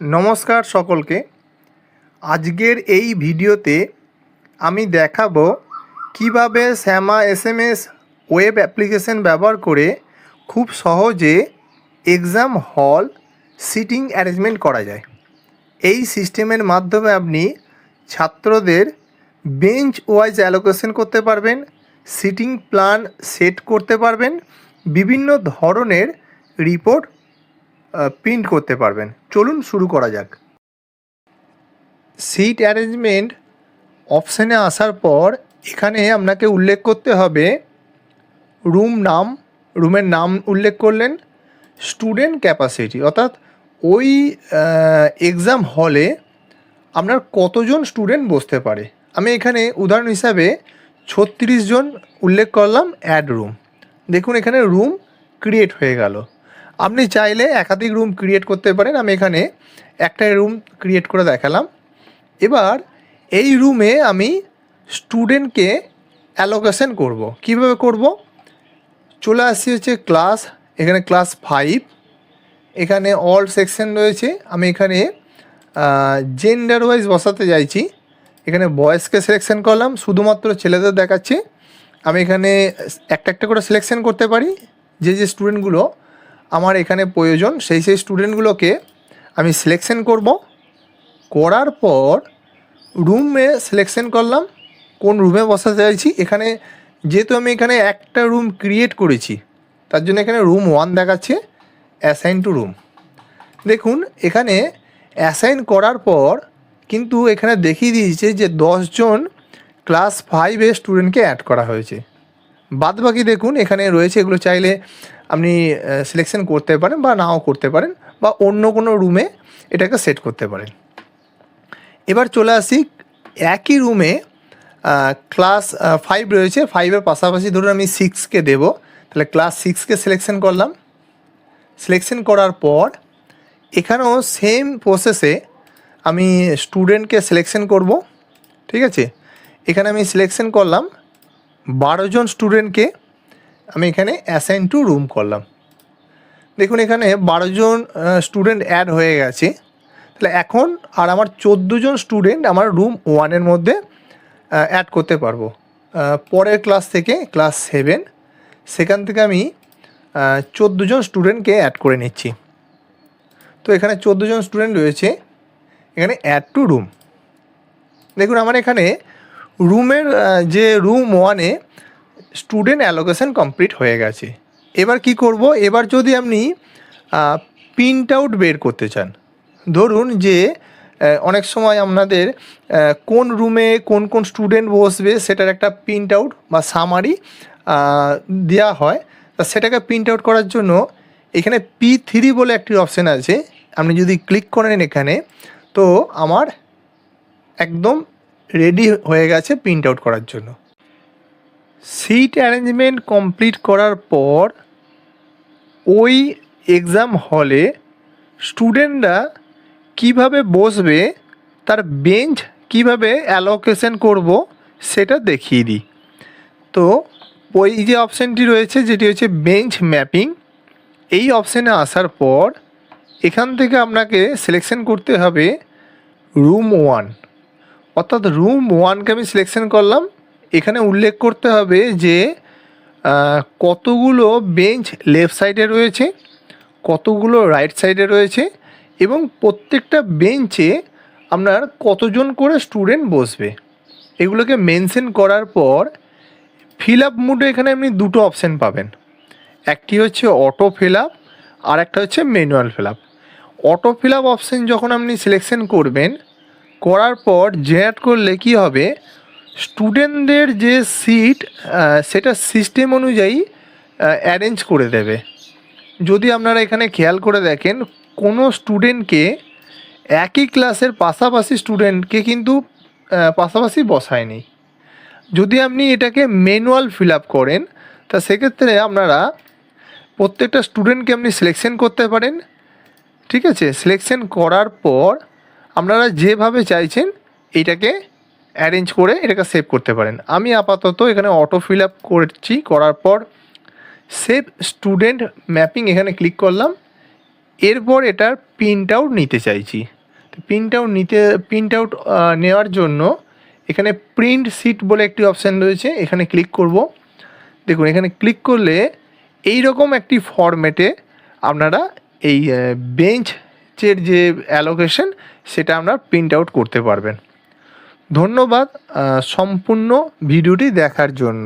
নমস্কার সকলকে। আজকের এই ভিডিওতে আমি দেখাবো কিভাবে শ্যামা এসএমএস ওয়েব অ্যাপ্লিকেশন ব্যবহার করে খুব সহজে এক্সাম হল সিটিং অ্যারেঞ্জমেন্ট করা যায়। এই সিস্টেমের মাধ্যমে আপনি ছাত্রদের বেঞ্চ ওয়াইজ অ্যালোকেশন করতে পারবেন, সিটিং প্ল্যান সেট করতে পারবেন, বিভিন্ন ধরনের রিপোর্ট প্রিন্ট করতে পারবেন। চলুন শুরু করা যাক। সিট অ্যারেঞ্জমেন্ট অপশানে আসার পর এখানে আপনাকে উল্লেখ করতে হবে রুমের নাম উল্লেখ করলেন, স্টুডেন্ট ক্যাপাসিটি অর্থাৎ ওই এক্সাম হলে আপনার কতজন স্টুডেন্ট বসতে পারে। আমি এখানে উদাহরণ হিসাবে 36 জন উল্লেখ করলাম, অ্যাড রুম। দেখুন এখানে রুম ক্রিয়েট হয়ে গেল। আপনি চাইলে একাধিক রুম ক্রিয়েট করতে পারেন। আমি এখানে একটা রুম ক্রিয়েট করে দেখালাম। এবার এই রুমে আমি স্টুডেন্টকে অ্যালোকেশন করব। কিভাবে করব? চলে আসছি হচ্ছে ক্লাস, এখানে ক্লাস 5, এখানে অল সেকশন রয়েছে। আমি এখানে জেন্ডার ওয়াইজ বসাতে চাইছি। এখানে বয়েজকে সিলেকশন করলাম, শুধুমাত্র ছেলেদের দেখাচ্ছে। আমি এখানে একটা করে সিলেকশন করতে পারি। যে স্টুডেন্টগুলো আমার এখানে প্রয়োজন সেই স্টুডেন্টগুলোকে আমি সিলেকশন করব। করার পর রুমে সিলেকশন করলাম, কোন রুমে বসাতে চাইছি। এখানে যেহেতু আমি এখানে একটা রুম ক্রিয়েট করেছি তার জন্য এখানে রুম 1 দেখাচ্ছে, অ্যাসাইন টু রুম। দেখুন এখানে অ্যাসাইন করার পর কিন্তু এখানে দেখিয়ে দিয়েছে যে 10 জন ক্লাস 5-এর স্টুডেন্টকে অ্যাড করা হয়েছে। বাদবাকি দেখুন এখানে রয়েছে, এগুলো চাইলে আপনি সিলেকশন করতে পারেন বা নাও করতে পারেন, বা অন্য কোনো রুমে এটাকে সেট করতে পারেন। এবার চলে আসি একই রুমে ক্লাস 5 রয়েছে, 5-এর পাশাপাশি ধরুন আমি 6কে দেব, তাহলে ক্লাস 6কে সিলেকশন করলাম। সিলেকশন করার পর এখানেও সেম প্রসেসে আমি স্টুডেন্টকে সিলেকশন করব। ঠিক আছে, এখানে আমি সিলেকশন করলাম 12 জন স্টুডেন্টকে, আমি এখানে অ্যাসাইন টু রুম করলাম। দেখুন এখানে 12 জন স্টুডেন্ট অ্যাড হয়ে গেছে। তাহলে এখন আর আমার 14 জন স্টুডেন্ট আমার রুম 1-এর মধ্যে অ্যাড করতে পারবো। পরের ক্লাস থেকে ক্লাস 7, সেখান থেকে আমি 14 জন স্টুডেন্টকে অ্যাড করে নিচ্ছি। তো এখানে 14 জন স্টুডেন্ট রয়েছে, এখানে অ্যাড টু রুম। দেখুন আমার এখানে রুমের যে রুম 1-এ স্টুডেন্ট অ্যালোকেশন কমপ্লিট হয়ে গেছে। এবার কি করব? এবার যদি আপনি প্রিন্ট আউট বের করতে চান, ধরুন যে অনেক সময় আপনাদের কোন রুমে কোন স্টুডেন্ট বসবে সেটার একটা প্রিন্ট আউট বা সামারি দেওয়া হয়। তা সেটাকে প্রিন্ট আউট করার জন্য এখানে P3 বলে একটি অপশান আছে। আপনি যদি ক্লিক করেন এখানে, তো আমার একদম রেডি হয়ে গেছে প্রিন্ট আউট করার জন্য। সিট অ্যারেঞ্জমেন্ট কমপ্লিট করার পর ওই এক্সাম হলে স্টুডেন্টরা কিভাবে বসবে, তার বেঞ্চ কিভাবে অ্যালোকেশন করব সেটা দেখিয়ে দিই। তো ওই যে অপশানটি রয়েছে যেটি হচ্ছে বেঞ্চ ম্যাপিং, এই অপশানে আসার পর এখান থেকে আপনাকে সিলেকশন করতে হবে রুম 1, অর্থাৎ রুম 1কে আমি সিলেকশন করলাম। এখানে উল্লেখ করতে হবে যে কতগুলো বেঞ্চ লেফট সাইডে রয়েছে, কতগুলো রাইট সাইডে রয়েছে, এবং প্রত্যেকটা বেঞ্চে আপনার কতজন করে স্টুডেন্ট বসবে। এগুলোকে মেনশন করার পর ফিল আপ মোডে এখানে আপনি দুটো অপশান পাবেন। একটি হচ্ছে অটো ফিল আপ, আর একটা হচ্ছে manual fill up. Auto fill up option যখন আপনি সিলেকশন করবেন, করার পর জেনারেট করলে কি হবে, স্টুডেন্টদের যে সিট সেটা সিস্টেম অনুযায়ী অ্যারেঞ্জ করে দেবে। যদি আপনারা এখানে খেয়াল করে দেখেন, কোনো স্টুডেন্টকে একই ক্লাসের পাশাপাশি স্টুডেন্টকে কিন্তু পাশাপাশি বসায়নি। যদি আপনি এটাকে ম্যানুয়াল ফিল আপ করেন, তা সেক্ষেত্রে আপনারা প্রত্যেকটা স্টুডেন্টকে আপনি সিলেকশন করতে পারেন। ঠিক আছে, সিলেকশন করার পর আপনারা যেভাবে চাইছেন এইটাকে অ্যারেঞ্জ করে এটাকে সেভ করতে পারেন। আমি আপাতত এখানে অটো ফিল আপ করছি, করার পর সেভ স্টুডেন্ট ম্যাপিং এখানে ক্লিক করলাম। এরপর এটার প্রিন্ট আউট নিতে চাইছি। তো প্রিন্ট আউট নেওয়ার জন্য এখানে প্রিন্ট সিট বলে একটি অপশান রয়েছে, এখানে ক্লিক করব। দেখুন এখানে ক্লিক করলে এই রকম একটি ফরম্যাটে আপনারা এই বেঞ্চের যে অ্যালোকেশন সেটা আপনারা প্রিন্ট আউট করতে পারবেন। ধন্যবাদ সম্পূর্ণ ভিডিওটি দেখার জন্য।